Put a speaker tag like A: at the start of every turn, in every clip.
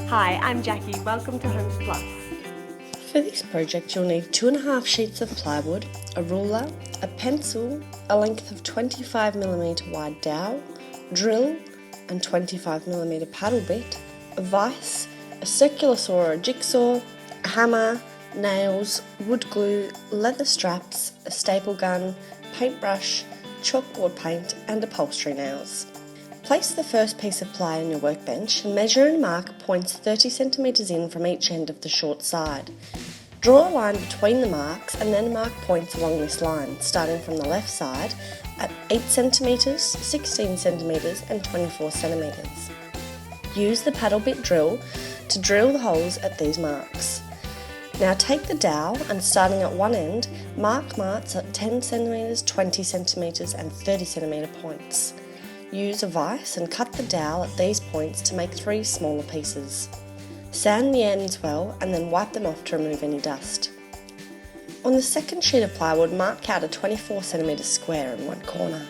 A: Hi, I'm Jackie. Welcome to Homesplus.
B: For this project you'll need 2.5 sheets of plywood, a ruler, a pencil, a length of 25mm wide dowel, drill and 25mm paddle bit, a vise, a circular saw or a jigsaw, a hammer, nails, wood glue, leather straps, a staple gun, paintbrush, chalkboard paint and upholstery nails. Place the first piece of ply on your workbench and measure and mark points 30cm in from each end of the short side. Draw a line between the marks and then mark points along this line, starting from the left side at 8cm, 16cm and 24cm. Use the paddle bit drill to drill the holes at these marks. Now take the dowel and starting at one end, mark marks at 10cm, 20cm and 30cm points. Use a vise and cut the dowel at these points to make 3 smaller pieces. Sand the ends well and then wipe them off to remove any dust. On the second sheet of plywood, mark out a 24cm square in one corner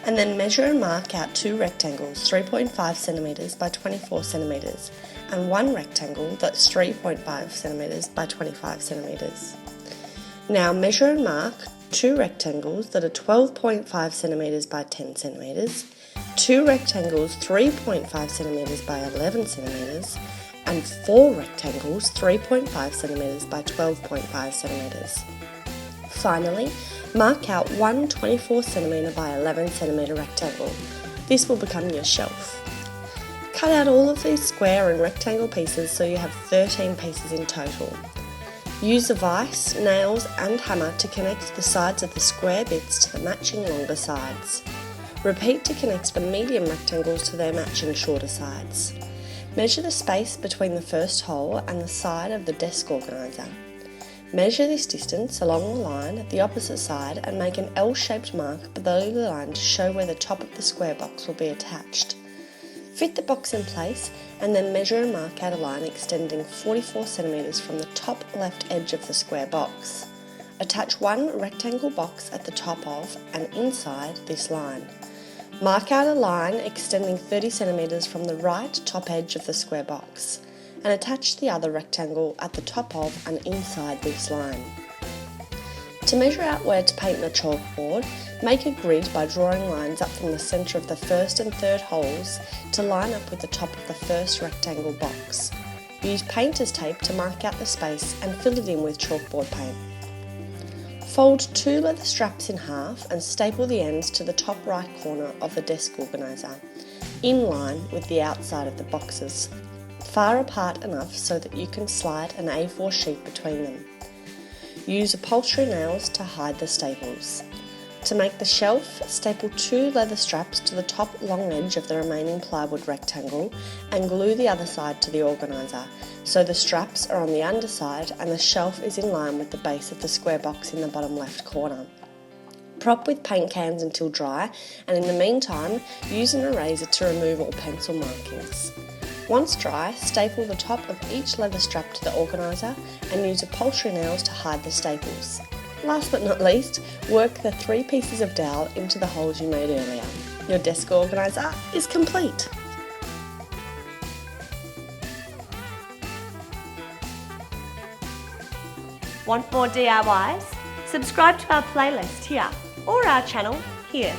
B: and then measure and mark out 2 rectangles 3.5cm by 24cm and one rectangle that's 3.5cm by 25cm. Now measure and mark 2 rectangles that are 12.5cm by 10cm, 2 rectangles 3.5cm by 11cm and 4 rectangles 3.5cm by 12.5cm. Finally, mark out one 24cm by 11cm rectangle. This will become your shelf. Cut out all of these square and rectangle pieces so you have 13 pieces in total. Use a vise, nails and hammer to connect the sides of the square bits to the matching longer sides. Repeat to connect the medium rectangles to their matching shorter sides. Measure the space between the first hole and the side of the desk organiser. Measure this distance along the line at the opposite side and make an L-shaped mark below the line to show where the top of the square box will be attached. Fit the box in place and then measure and mark out a line extending 44cm from the top left edge of the square box. Attach one rectangle box at the top of and inside this line. Mark out a line extending 30cm from the right top edge of the square box and attach the other rectangle at the top of and inside this line. To measure out where to paint the chalkboard, make a grid by drawing lines up from the centre of the first and third holes to line up with the top of the first rectangle box. Use painter's tape to mark out the space and fill it in with chalkboard paint. Fold 2 leather straps in half and staple the ends to the top right corner of the desk organiser, in line with the outside of the boxes, far apart enough so that you can slide an A4 sheet between them. Use upholstery nails to hide the staples. To make the shelf, staple 2 leather straps to the top long edge of the remaining plywood rectangle and glue the other side to the organiser, so the straps are on the underside and the shelf is in line with the base of the square box in the bottom left corner. Prop with paint cans until dry and in the meantime use an eraser to remove all pencil markings. Once dry, staple the top of each leather strap to the organiser and use upholstery nails to hide the staples. Last but not least, work the 3 pieces of dowel into the holes you made earlier. Your desk organiser is complete.
A: Want more DIYs? Subscribe to our playlist here or our channel here.